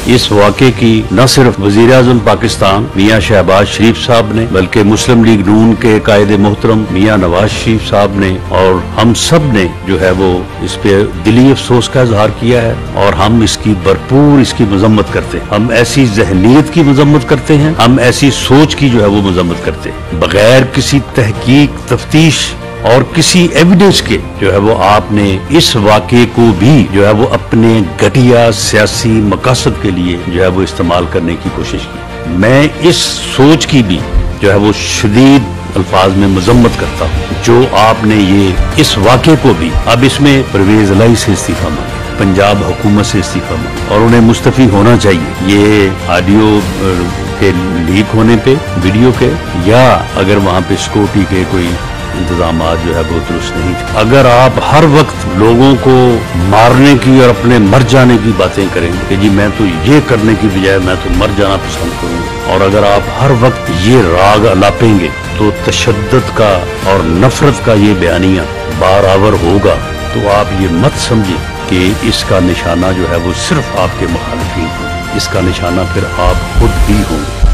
इस वाक़े की न सिर्फ वज़ीर आज़म पाकिस्तान मियाँ शहबाज शरीफ साहब ने, बल्कि मुस्लिम लीग नून के कायद मोहतरम मियाँ नवाज शरीफ साहब ने और हम सब ने जो है वो इस पे दिली अफसोस का इजहार किया है, और हम इसकी भरपूर इसकी मजम्मत करते हैं। हम ऐसी जहनीत की मजम्मत करते हैं, हम ऐसी सोच की जो है वो मजम्मत करते हैं। बगैर किसी तहकीक, तफ्तीश और किसी एविडेंस के जो है वो आपने इस वाक़े को भी जो है वो अपने घटिया सियासी मकासद के लिए जो है वो इस्तेमाल करने की कोशिश की। मैं इस सोच की भी जो है वो शदीद अल्फाज में मजम्मत करता हूँ जो आपने ये इस वाक़े को भी, अब इसमें परवेज इलाही से इस्तीफा मांगा, पंजाब हुकूमत से इस्तीफा मांगा और उन्हें मुस्तफ़ी होना चाहिए। ये ऑडियो के लीक होने पे, वीडियो के, या अगर वहाँ पे सिक्योरिटी के कोई इंतजाम जो है वो दुरुस्त नहीं थे। अगर आप हर वक्त लोगों को मारने की और अपने मर जाने की बातें करेंगे कि जी मैं तो ये करने की बजाय मैं तो मर जाना पसंद करूँगा, और अगर आप हर वक्त ये राग अलापेंगे तो तशद्दुद का और नफरत का ये बयानिया बारावर होगा, तो आप ये मत समझें कि इसका निशाना जो है वो सिर्फ आपके मुखालिफिन होंगे, इसका निशाना फिर आप खुद भी होंगे।